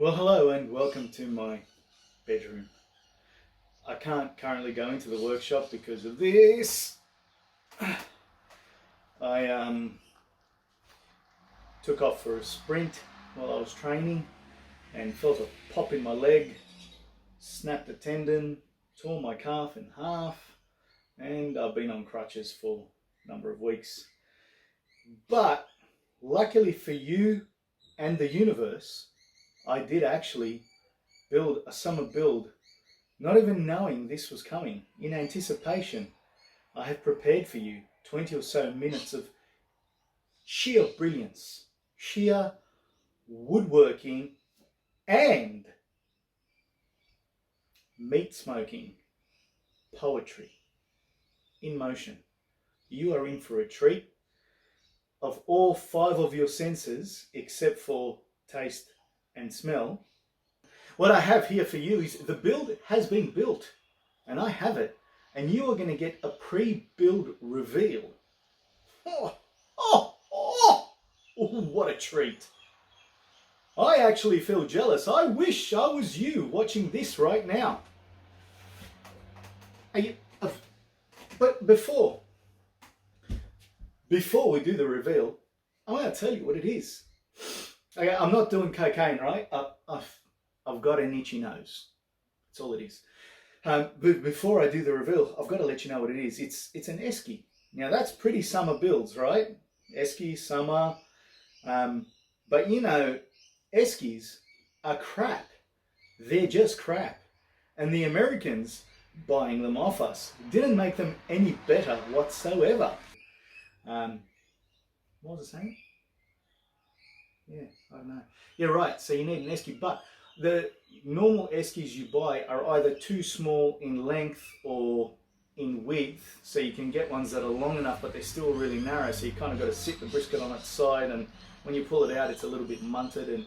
Well, hello and welcome to my bedroom. I can't currently go into the workshop because of this. I took off for a sprint while I was training and felt a pop in my leg, snapped a tendon, tore my calf in half, and I've been on crutches for a number of weeks. But luckily for you and the universe, I did actually build a summer build, not even knowing this was coming. In anticipation, I have prepared for you 20 or so minutes of sheer brilliance, sheer woodworking and meat smoking poetry in motion. You are in for a treat. Of all 5 of your senses, except for taste and smell, what I have here for you is the build has been built and I have it, and you are going to get a pre-build reveal. What a treat. I actually feel jealous. I wish I was you watching this right now. But before we do the reveal, I'm going to tell you what it is. Okay, I'm not doing cocaine, right? I've got an itchy nose. That's all it is. But before I do the reveal, I've got to let you know what it is. It's an Esky. Now that's pretty summer builds, right? Esky, summer. But you know, Eskies are crap. They're just crap. And the Americans buying them off us didn't make them any better whatsoever. What was I saying? Yeah, I don't know. Yeah, right. So you need an Esky, but the normal Eskies you buy are either too small in length or in width, so you can get ones that are long enough but they're still really narrow, so you kind of got to sit the brisket on its side, and when you pull it out it's a little bit munted and,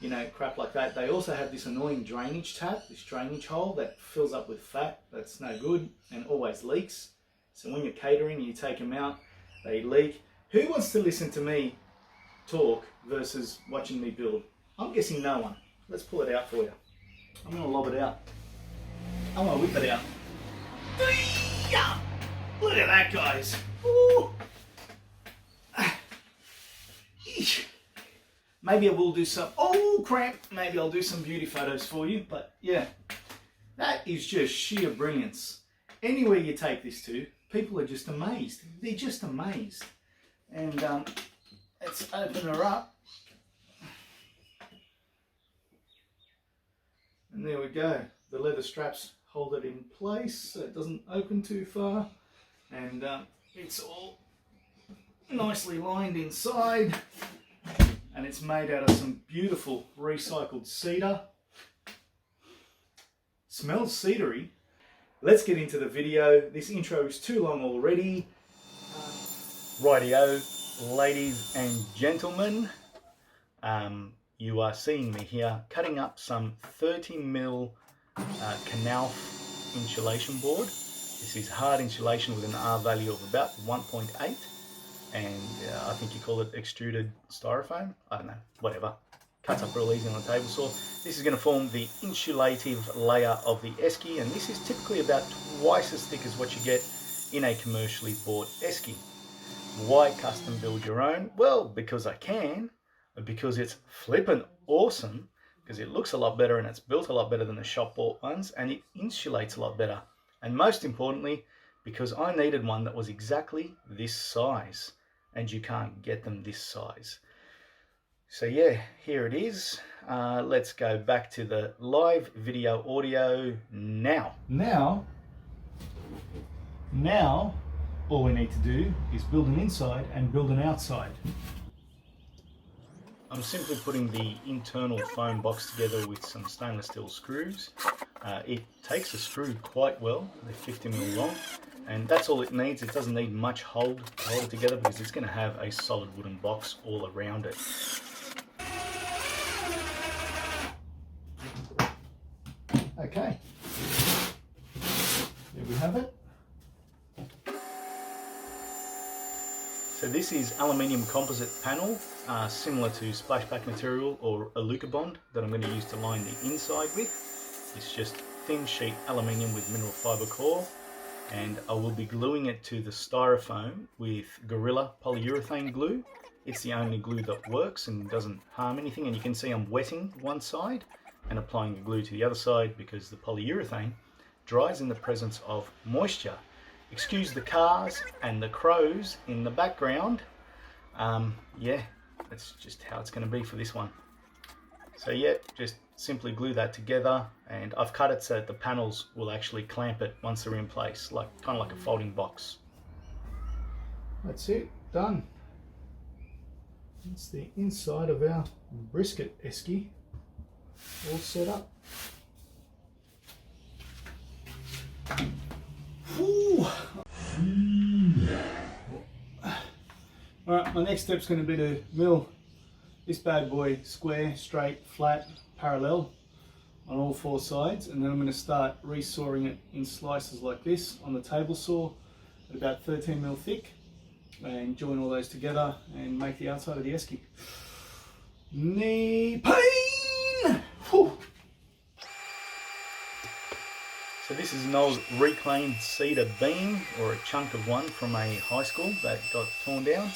you know, crap like that. They also have this annoying drainage tap, this drainage hole that fills up with fat. That's no good and always leaks. So when you're catering and you take them out, they leak. Who wants to listen to me talk versus watching me build? I'm guessing no one. Let's pull it out for you. I'm going to lob it out. I'm going to whip it out. Look at that, guys. Ooh. Maybe I will do some, oh crap, maybe I'll do some beauty photos for you, but yeah, that is just sheer brilliance. Anywhere you take this to, people are just amazed. They're just amazed. And let's open her up. And there we go. The leather straps hold it in place so it doesn't open too far. And it's all nicely lined inside. And it's made out of some beautiful recycled cedar. Smells cedary. Let's get into the video. This intro is too long already. Rightio, ladies and gentlemen. You are seeing me here cutting up some 30mm canal insulation board. This is hard insulation with an R value of about 1.8, and I think you call it extruded styrofoam. I don't know, whatever. Cuts up real easy on a table saw. This is going to form the insulative layer of the Esky, and this is typically about twice as thick as what you get in a commercially bought Esky. Why custom build your own? Well, because I can. Because it's flippin' awesome, because it looks a lot better and it's built a lot better than the shop bought ones, and it insulates a lot better. And most importantly, because I needed one that was exactly this size, and you can't get them this size. So yeah, here it is. Let's go back to the live video audio now. Now, all we need to do is build an inside and build an outside. I'm simply putting the internal foam box together with some stainless steel screws. It takes a screw quite well. They're 50mm long, and that's all it needs. It doesn't need much hold to hold it together because it's going to have a solid wooden box all around it. Okay, there we have it. So this is aluminium composite panel, similar to splashback material or Aluka Bond that I'm going to use to line the inside with. It's just thin sheet aluminium with mineral fiber core, and I will be gluing it to the styrofoam with Gorilla polyurethane glue. It's the only glue that works and doesn't harm anything, and you can see I'm wetting one side and applying the glue to the other side because the polyurethane dries in the presence of moisture. Excuse the cars and the crows in the background. Yeah, that's just how it's going to be for this one. So yeah, just simply glue that together, and I've cut it so that the panels will actually clamp it once they're in place, like kind of like a folding box. That's it, done. That's the inside of our brisket esky, all set up. Ooh. Alright, my next step's going to be to mill this bad boy square, straight, flat, parallel on all four sides, and then I'm going to start resawing it in slices like this on the table saw at about 13mm thick, and join all those together and make the outside of the esky. Knee pain! Whew. So this is an old reclaimed cedar beam, or a chunk of one from a high school that got torn down,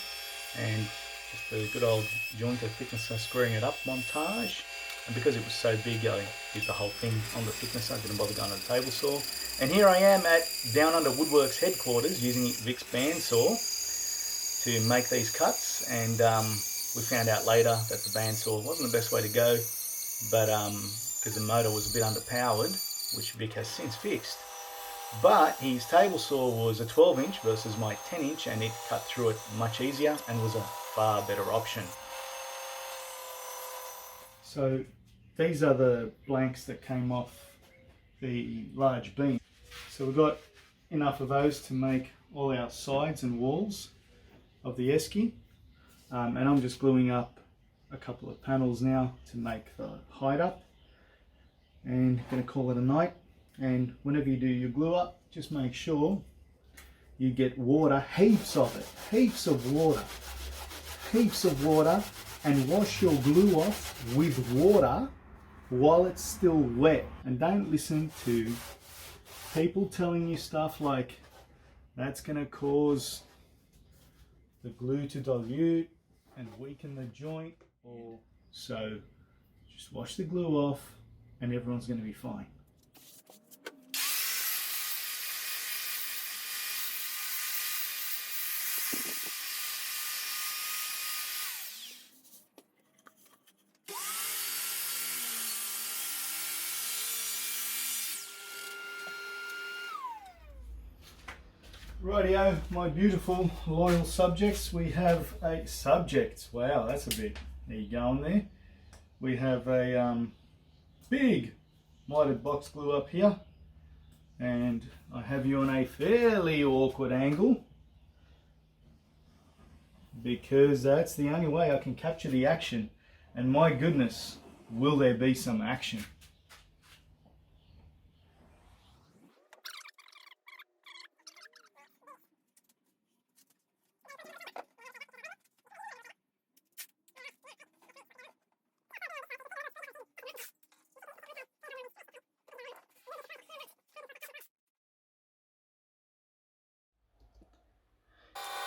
and just a good old jointer thicknesser screwing it up montage. And because it was so big, I did the whole thing on the thicknesser. I didn't bother going to the table saw. And here I am at Down Under Woodworks headquarters using Vic's bandsaw to make these cuts, and we found out later that the bandsaw wasn't the best way to go, but because the motor was a bit underpowered, which Vic has since fixed. But his table saw was a 12-inch versus my 10-inch, and it cut through it much easier and was a far better option. So these are the blanks that came off the large beam. So we've got enough of those to make all our sides and walls of the esky, and I'm just gluing up a couple of panels now to make the height up, and going to call it a night. And whenever you do your glue up, just make sure you get water, heaps of it, heaps of water, and wash your glue off with water while it's still wet. And don't listen to people telling you stuff like that's going to cause the glue to dilute and weaken the joint, or so. Just wash the glue off and everyone's going to be fine. Rightio, my beautiful loyal subjects, we have a subject. Wow, that's a bit, there you go on there. We have a big mitered box glue up here, and I have you on a fairly awkward angle because that's the only way I can capture the action, and my goodness, will there be some action.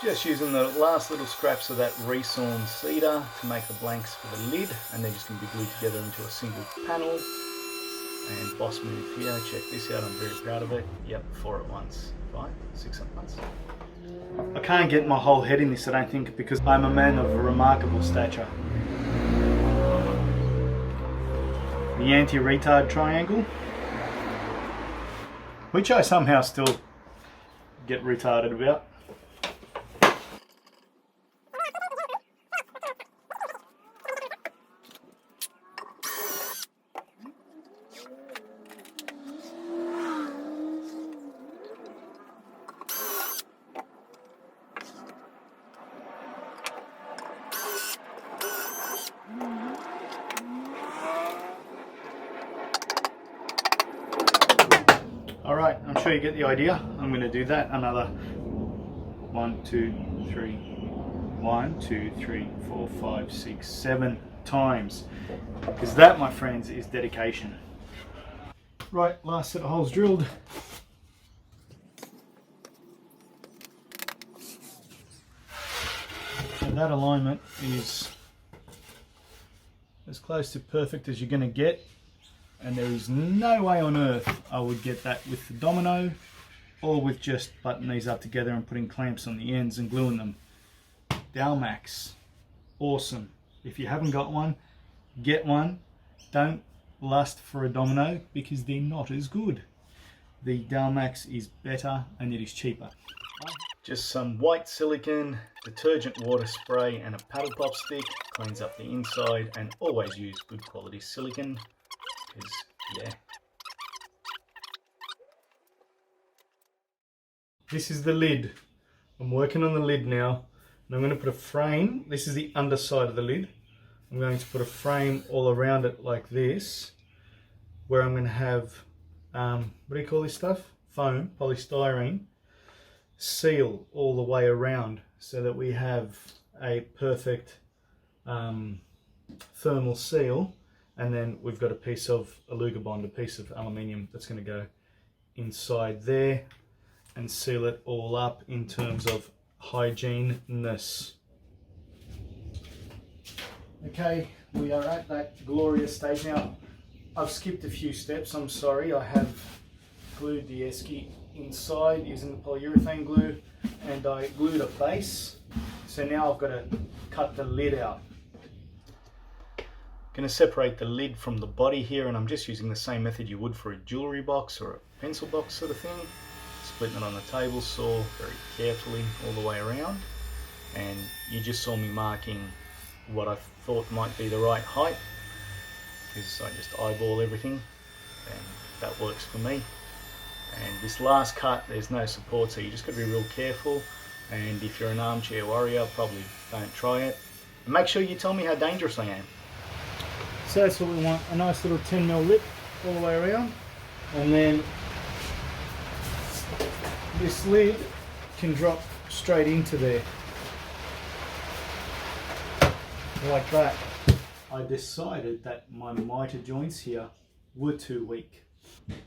Just using the last little scraps of that resawn cedar to make the blanks for the lid, and they're just going to be glued together into a single panel. And boss move here, check this out, I'm very proud of it. Yep, 4 at once, 5, 6 at once. I can't get my whole head in this, I don't think, because I'm a man of remarkable stature. The anti-retard triangle, which I somehow still get retarded about. Alright, I'm sure you get the idea. I'm going to do that another 1, 2, 3, 1, 2, 3, 4, 5, 6, 7 times. Because that, my friends, is dedication. Right, last set of holes drilled. And that alignment is as close to perfect as you're going to get. And there is no way on earth I would get that with the domino or with just buttoning these up together and putting clamps on the ends and gluing them. Dalmax, awesome. If you haven't got one, get one. Don't lust for a domino because they're not as good. The Dalmax is better and it is cheaper. Just some white silicone, detergent water spray and a paddle pop stick. Cleans up the inside, and always use good quality silicone because, yeah. This is the lid. I'm working on the lid now, and I'm going to put a frame. This is the underside of the lid. I'm going to put a frame all around it like this, where I'm going to have, what do you call this stuff? Foam, polystyrene, seal all the way around so that we have a perfect thermal seal, and then we've got a piece of Alugabond, a piece of aluminium that's going to go inside there and seal it all up in terms of hygiene-ness. Okay, we are at that glorious stage now. I've skipped a few steps, I'm sorry. I have glued the Esky inside using the polyurethane glue, and I glued a base. So now I've got to cut the lid out. Going to separate the lid from the body here, and I'm just using the same method you would for a jewellery box or a pencil box sort of thing. Splitting it on the table saw very carefully all the way around, and you just saw me marking what I thought might be the right height, because I just eyeball everything and that works for me. And this last cut, there's no support, so you just got to be real careful, and if you're an armchair warrior, probably don't try it. And make sure you tell me how dangerous I am. So that's what we want, a nice little 10mm lip all the way around, and then this lid can drop straight into there, like that. I decided that my miter joints here were too weak.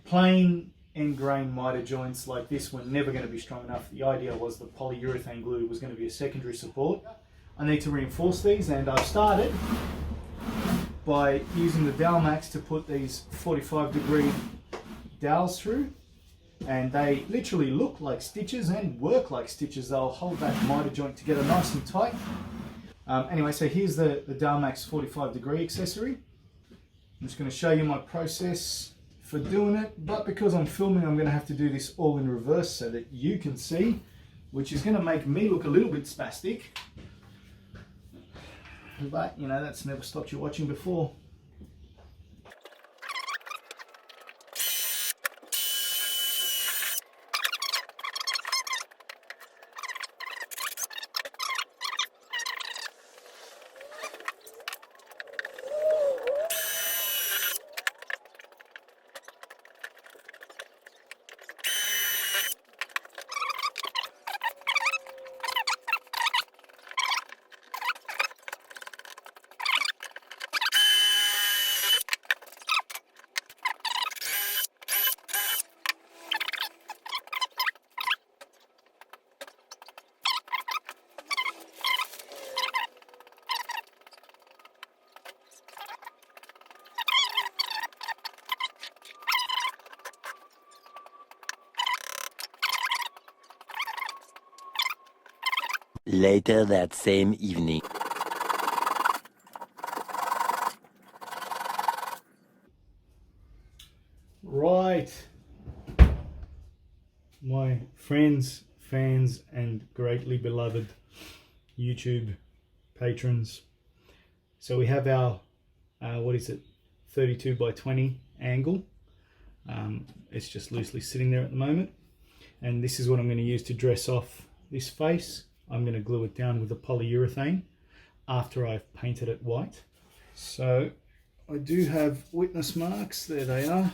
Plain end grain miter joints like this were never going to be strong enough. The idea was the polyurethane glue was going to be a secondary support. I need to reinforce these, and I've started by using the Dalmax to put these 45-degree dowels through, and they literally look like stitches and work like stitches. They'll hold that miter joint together nice and tight. Anyway, so here's the Dalmax 45-degree accessory. I'm just going to show you my process for doing it, but because I'm filming, I'm going to have to do this all in reverse so that you can see, which is going to make me look a little bit spastic. But, you know, that's never stopped you watching before. Later that same evening. Right, my friends, fans, and greatly beloved YouTube patrons. So we have our, what is it, 32 by 20 angle. It's just loosely sitting there at the moment. And this is what I'm going to use to dress off this face. I'm going to glue it down with the polyurethane after I've painted it white. So I do have witness marks, there they are.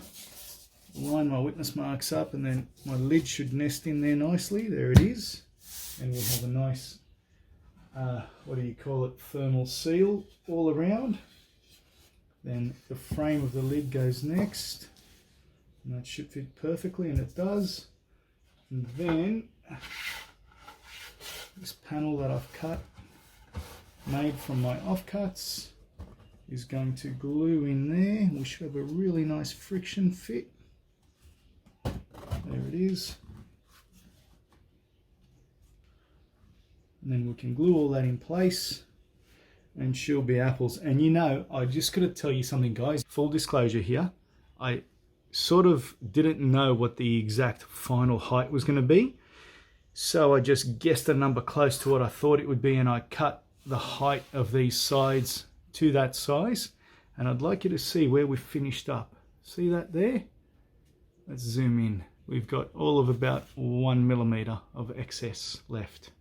Line my witness marks up, and then my lid should nest in there nicely. There it is. And we have a nice what do you call it, thermal seal all around. Then the frame of the lid goes next, and that should fit perfectly, and it does. And then this panel that I've cut, made from my offcuts, is going to glue in there. We should have a really nice friction fit. There it is. And then we can glue all that in place, and she'll be apples. And you know, I just got to tell you something, guys. Full disclosure here, I sort of didn't know what the exact final height was going to be, so I just guessed a number close to what I thought it would be, and I cut the height of these sides to that size. And I'd like you to see where we've finished up. See that there? Let's zoom in. We've got all of about 1 millimeter of excess left.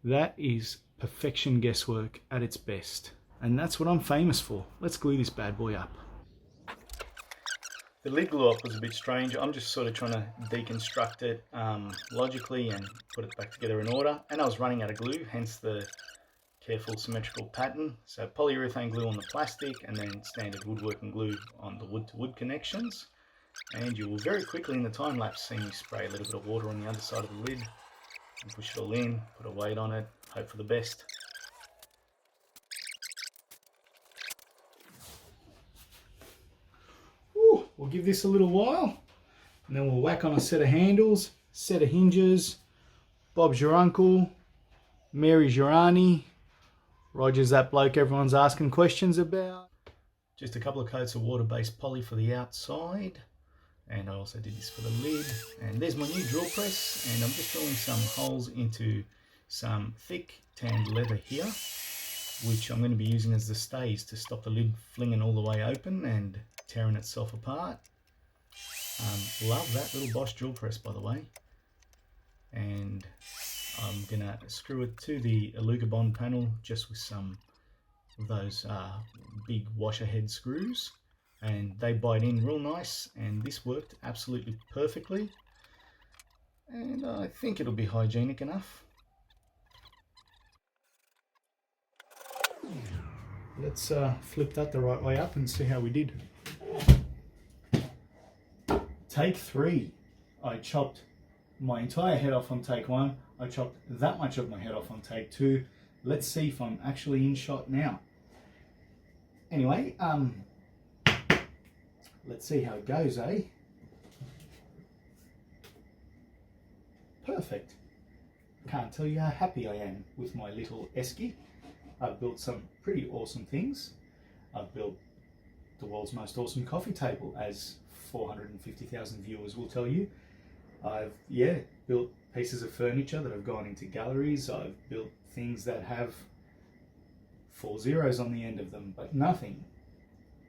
That is perfection guesswork at its best, and that's what I'm famous for. Let's glue this bad boy up. The lid glue up was a bit strange. I'm just sort of trying to deconstruct it logically and put it back together in order, and I was running out of glue, hence the careful symmetrical pattern. So polyurethane glue on the plastic, and then standard woodworking glue on the wood-to-wood connections. And you will very quickly in the time lapse see me spray a little bit of water on the other side of the lid and push it all in, put a weight on it, hope for the best. Ooh, we'll give this a little while, and then we'll whack on a set of handles, set of hinges. Bob's your uncle, Mary's your auntie, Roger's that bloke everyone's asking questions about. Just a couple of coats of water-based poly for the outside. And I also did this for the lid. And there's my new drill press, and I'm just drilling some holes into some thick tanned leather here, which I'm going to be using as the stays to stop the lid flinging all the way open and tearing itself apart. Love that little Bosch drill press, by the way. And I'm going to screw it to the Alugabond panel just with some of those big washer head screws. And they bite in real nice, and this worked absolutely perfectly, and I think it'll be hygienic enough. Let's flip that the right way up and see how we did. Take 3. I chopped my entire head off on take 1. I chopped that much of my head off on take 2. Let's see if I'm actually in shot now. Anyway, let's see how it goes, eh? Perfect. Can't tell you how happy I am with my little Esky. I've built some pretty awesome things. I've built the world's most awesome coffee table, as 450,000 viewers will tell you. I've, built pieces of furniture that have gone into galleries. I've built things that have 4 zeros on the end of them, but nothing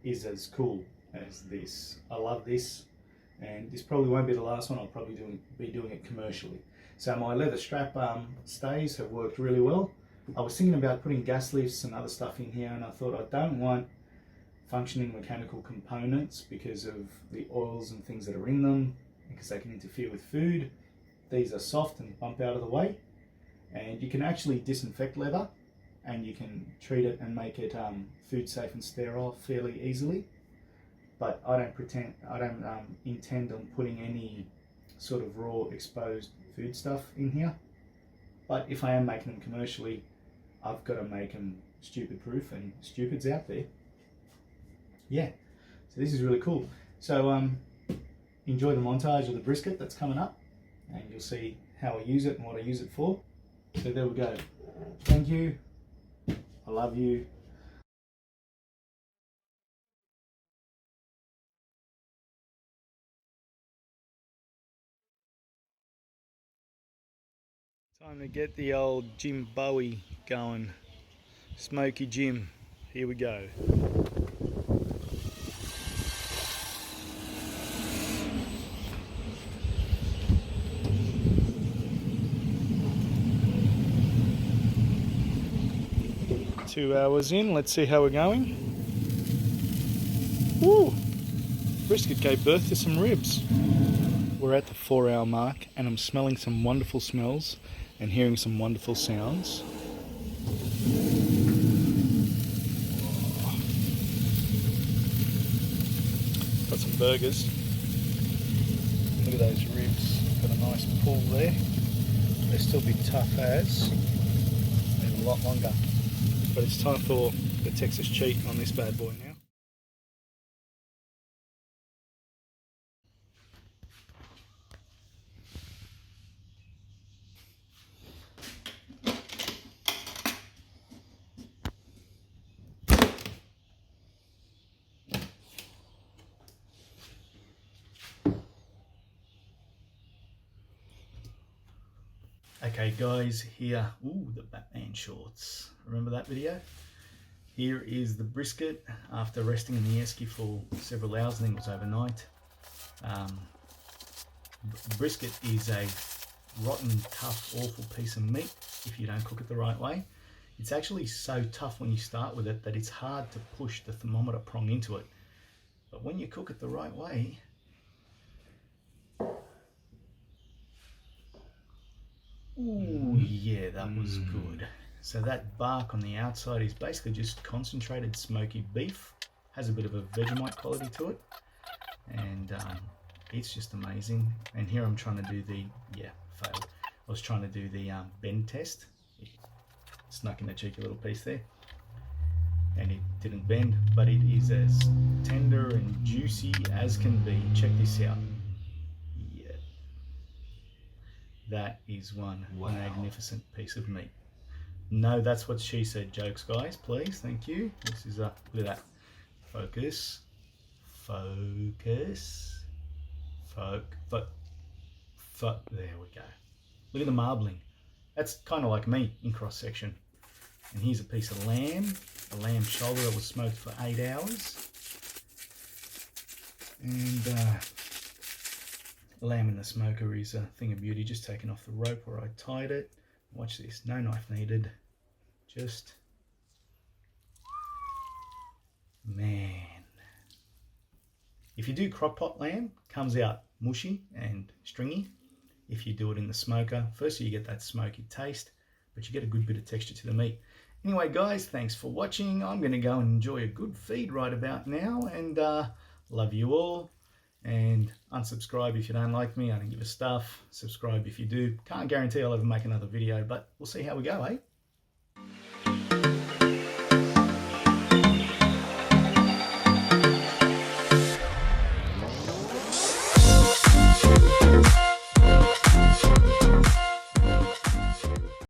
is as cool as this. I love this, and this probably won't be the last one. I'll probably be doing it commercially. So my leather strap stays have worked really well. I was thinking about putting gas lifts and other stuff in here, and I thought I don't want functioning mechanical components because of the oils and things that are in them, because they can interfere with food. These are soft and bump out of the way, and you can actually disinfect leather, and you can treat it and make it food safe and sterile fairly easily. But I don't intend on putting any sort of raw exposed food stuff in here. But if I am making them commercially, I've got to make them stupid proof, and stupid's out there. Yeah, so this is really cool. So enjoy the montage of the brisket that's coming up, and you'll see how I use it and what I use it for. So there we go. Thank you. I love you. Time to get the old Jim Bowie going. Smoky Jim. Here we go. Two hours in, let's see how we're going. Woo! Brisket gave birth to some ribs. We're at the 4-hour mark, and I'm smelling some wonderful smells and hearing some wonderful sounds. Got some burgers. Look at those ribs. Got a nice pull there. They'll still be tough as, and a lot longer. But it's time for the Texas cheat on this bad boy now. Okay guys, here, ooh, the Batman shorts. Remember that video? Here is the brisket after resting in the Esky for several hours. I think it was overnight. Brisket is a rotten, tough, awful piece of meat if you don't cook it the right way. It's actually so tough when you start with it that it's hard to push the thermometer prong into it. But when you cook it the right way, ooh, yeah, that was good. So that bark on the outside is basically just concentrated smoky beef. Has a bit of a Vegemite quality to it. And it's just amazing. And here I'm trying to do the, yeah, failed. I was trying to do the bend test. It snuck in a cheeky little piece there. And it didn't bend, but it is as tender and juicy as can be. Check this out. Yeah. That is one magnificent piece of meat. No, that's what she said jokes, guys, please, thank you. This is look at that. Focus. Focus. There we go. Look at the marbling. That's kind of like me in cross section. And here's a piece of lamb, a lamb shoulder that was smoked for 8 hours. And lamb in the smoker is a thing of beauty, just taken off the rope where I tied it. Watch this, no knife needed. Just, man. If you do crock pot lamb, comes out mushy and stringy. If you do it in the smoker, firstly you get that smoky taste, but you get a good bit of texture to the meat. Anyway guys, thanks for watching. I'm going to go and enjoy a good feed right about now, and love you all. And unsubscribe if you don't like me. I don't give a stuff. Subscribe if you do. Can't guarantee I'll ever make another video, but we'll see how we go, eh?